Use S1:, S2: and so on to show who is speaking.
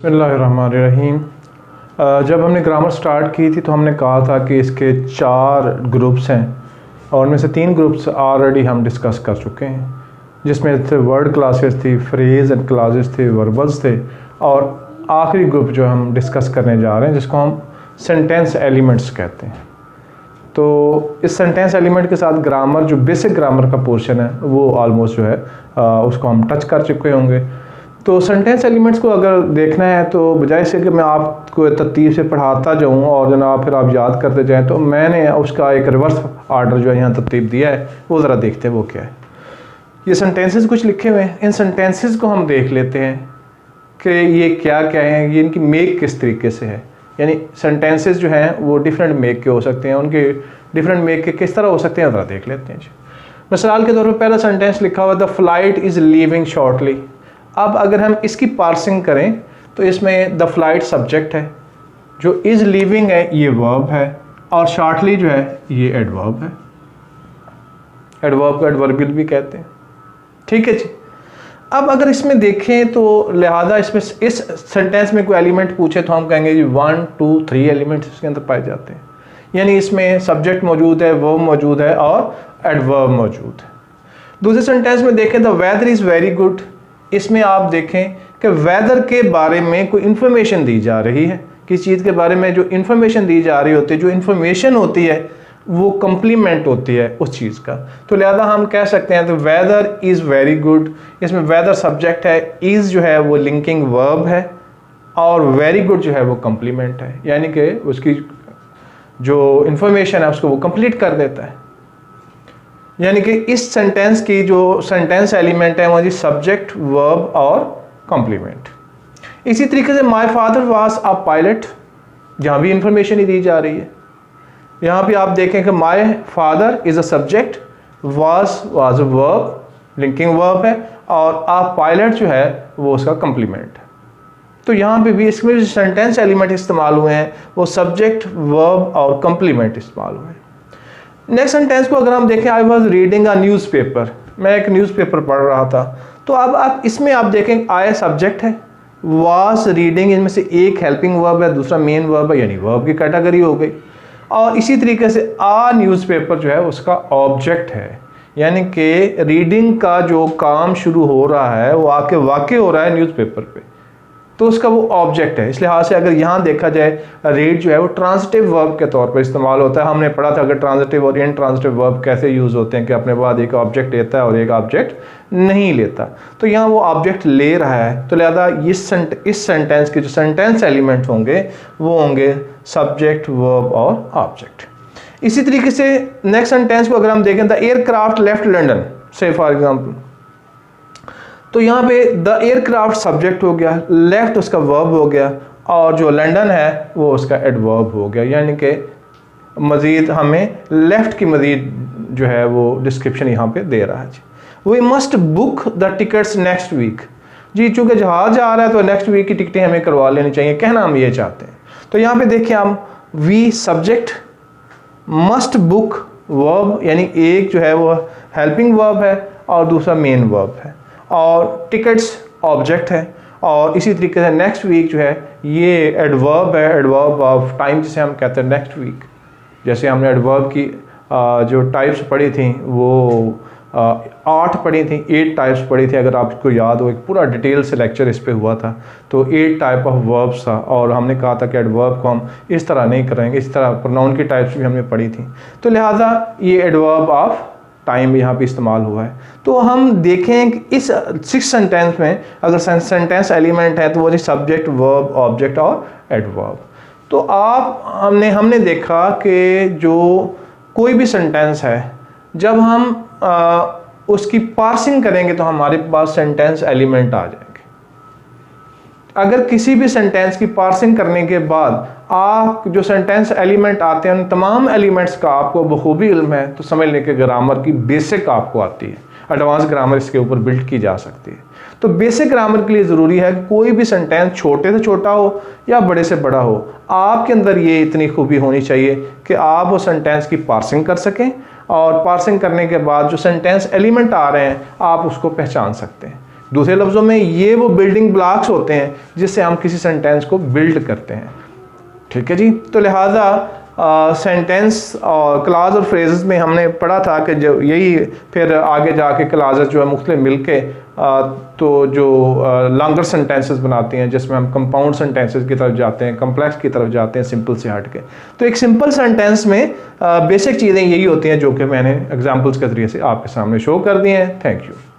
S1: बिस्मिल्लाहिर्रहमानिर्रहीम। जब हमने ग्रामर स्टार्ट की थी तो हमने कहा था कि इसके 4 ग्रुप्स हैं और उनमें से 3 ग्रुप्स ऑलरेडी हम डिस्कस कर चुके हैं, जिसमें थे वर्ड क्लासेस थी, फ्रेज एंड क्लासेस थे, वर्बल्स थे, और आखिरी ग्रुप जो हम डिस्कस करने जा रहे हैं जिसको हम सेंटेंस एलिमेंट्स कहते हैं। तो इस सेंटेंस एलिमेंट के साथ ग्रामर, जो बेसिक ग्रामर का पोर्शन है, वो ऑलमोस्ट जो है उसको हम टच कर चुके होंगे। तो सेंटेंस एलिमेंट्स को अगर देखना है तो बजाय से कि मैं आपको तरतीब से पढ़ाता जाऊँ और जनाब फिर आप याद करते जाएं, तो मैंने उसका एक रिवर्स आर्डर जो है यहाँ तरतीब दिया है, वो ज़रा देखते हैं वो क्या है। ये सेंटेंसेस कुछ लिखे हुए हैं, इन सेंटेंसेस को हम देख लेते हैं कि ये क्या क्या है, ये इनकी मेक किस तरीके से है। यानी सेंटेंसेस जो हैं वो डिफरेंट मेक के हो सकते हैं, उनके डिफरेंट मेक के किस तरह हो सकते हैं ज़रा देख लेते हैं जी। मिसाल के तौर पर पहला सेंटेंस लिखा हुआ the flight is leaving shortly. अब अगर हम इसकी पार्सिंग करें तो इसमें द फ्लाइट सब्जेक्ट है, जो इज़ लीविंग है ये वर्ब है, और शॉर्टली जो है ये एडवर्ब है। एडवर्ब को एडवर्बियल भी कहते हैं, ठीक है जी। अब अगर इसमें देखें तो लिहाजा इसमें इस सेंटेंस में कोई एलिमेंट पूछे तो हम कहेंगे जी 1 2 3 एलिमेंट्स इसके अंदर पाए जाते हैं। यानी इसमें सब्जेक्ट मौजूद है, वर्ब मौजूद है और एडवर्ब मौजूद है। दूसरे सेंटेंस में देखें the weather is very good. इसमें आप देखें कि वेदर के बारे में कोई इन्फॉर्मेशन दी जा रही है, किसी चीज़ के बारे में जो इन्फॉर्मेशन दी जा रही होती है, जो इन्फॉर्मेशन होती है वो कम्प्लीमेंट होती है उस चीज़ का। तो लिहाजा हम कह सकते हैं तो वेदर इज़ वेरी गुड, इसमें वेदर सब्जेक्ट है, इज़ जो है वो लिंकिंग वर्ब है, और वेरी गुड जो है वो कम्प्लीमेंट है, यानी कि उसकी जो इन्फॉर्मेशन है उसको वो कंप्लीट कर देता है। यानी कि इस सेंटेंस की जो सेंटेंस एलिमेंट है वो जी सब्जेक्ट, वर्ब और कॉम्प्लीमेंट। इसी तरीके से my father was a pilot, जहाँ भी इंफॉर्मेशन ही दी जा रही है। यहाँ पे आप देखें कि my father is a subject, was a verb, linking verb है, और अ पायलट जो है वो उसका कॉम्प्लीमेंट है। तो यहाँ पे भी इसमें जो सेंटेंस एलिमेंट इस्तेमाल हुए हैं वो सब्जेक्ट, वर्ब और कॉम्प्लीमेंट इस्तेमाल हुए हैं। नेक्स्ट सेंटेंस को अगर हम देखें, I was reading a newspaper, मैं एक न्यूज़पेपर पढ़ रहा था। तो अब आप इसमें आप देखें आई सब्जेक्ट है, वाज रीडिंग इनमें से एक हेल्पिंग वर्ब है, दूसरा मेन वर्ब है, यानी वर्ब की कैटेगरी हो गई। और इसी तरीके से आ न्यूज़पेपर जो है उसका ऑब्जेक्ट है, यानी कि रीडिंग का जो काम शुरू हो रहा है वो आके वाक़ हो रहा है न्यूज़पेपर पे, तो उसका वो ऑब्जेक्ट है। इस लिहाज से अगर यहाँ देखा जाए रीड जो है वो ट्रांजिटिव वर्ब के तौर पर इस्तेमाल होता है। हमने पढ़ा था अगर ट्रांजिटिव और इनट्रांजिटिव वर्ब कैसे यूज़ होते हैं कि अपने बाद एक ऑब्जेक्ट लेता है और एक ऑब्जेक्ट नहीं लेता। तो यहाँ वो ऑब्जेक्ट ले रहा है, तो लिहाजा इस सेंटेंस के जो सेंटेंस एलिमेंट होंगे वो होंगे सब्जेक्ट, वर्ब और ऑब्जेक्ट। इसी तरीके से नेक्स्ट सेंटेंस को अगर हम देखें द एयरक्राफ्ट लेफ्ट लंदन से फॉर एग्जाम्पल, तो यहाँ पे द एयरक्राफ्ट सब्जेक्ट हो गया, लेफ्ट उसका वर्ब हो गया, और जो लंदन है वो उसका एडवर्ब हो गया। यानी कि मज़ीद हमें लेफ्ट की मज़ीद जो है वो डिस्क्रिप्शन यहाँ पे दे रहा है जी। We must book the tickets next week, जी चूँकि जहाज आ रहा है तो नेक्स्ट वीक की टिकटें हमें करवा लेनी चाहिए, कहना हम ये चाहते हैं। तो यहाँ पे देखिए हम we subject, must book verb, यानी एक जो है वो हेल्पिंग वर्ब है और दूसरा मेन वर्ब है, और टिकट्स ऑब्जेक्ट है, और इसी तरीके से नेक्स्ट वीक जो है ये एडवर्ब है, एडवर्ब ऑफ टाइम जिसे हम कहते हैं नेक्स्ट वीक। जैसे हमने एडवर्ब की जो टाइप्स पढ़ी थी वो 8 पढ़ी थी, 8 टाइप्स पढ़ी थी, अगर आपको याद हो एक पूरा डिटेल से लेक्चर इस पे हुआ था। तो 8 टाइप ऑफ वर्ब्स था, और हमने कहा था कि एडवर्ब को हम इस तरह नहीं करेंगे, इस तरह प्रोनाउन की टाइप्स भी हमने पढ़ी थी। तो लिहाजा ये एडवर्ब ऑफ टाइम यहाँ पे इस्तेमाल हुआ है। तो हम देखें कि इस 6 सेंटेंस में अगर सेंटेंस एलिमेंट है तो वो सब्जेक्ट, वर्ब, ऑब्जेक्ट और एडवर्ब। तो हमने देखा कि जो कोई भी सेंटेंस है जब हम उसकी पार्सिंग करेंगे तो हमारे पास सेंटेंस एलिमेंट आ जाएंगे। अगर किसी भी सेंटेंस की पार्सिंग करने के बाद आप जो सेंटेंस एलिमेंट आते हैं उन तमाम एलिमेंट्स का आपको बखूबी इल्म है तो समझ लें कि ग्रामर की बेसिक आपको आती है, एडवांस ग्रामर इसके ऊपर बिल्ड की जा सकती है। तो बेसिक ग्रामर के लिए ज़रूरी है कि कोई भी सेंटेंस छोटे से छोटा हो या बड़े से बड़ा हो, आपके अंदर ये इतनी खूबी होनी चाहिए कि आप वो सेंटेंस की पार्सिंग कर सकें, और पार्सिंग करने के बाद जो सेंटेंस एलिमेंट आ रहे हैं आप उसको पहचान सकते हैं। दूसरे लफ्ज़ों में ये वो बिल्डिंग ब्लॉक्स होते हैं जिससे हम किसी सेंटेंस को बिल्ड करते हैं। ठीक है जी। तो लिहाजा सेंटेंस और क्लाज और फ्रेजेस में हमने पढ़ा था कि जो यही फिर आगे जाके क्लाजेस जो है मुख्तलिफ मिलके तो जो लॉन्गर सेंटेंसेस बनाती हैं, जिसमें हम कंपाउंड सेंटेंसेस की तरफ जाते हैं, कम्प्लेक्स की तरफ जाते हैं सिंपल से हट के। तो एक सिंपल सेंटेंस में बेसिक चीज़ें यही होती हैं जो कि मैंने एग्जांपल्स के ज़रिए से आपके सामने शो कर दी हैं। Thank you.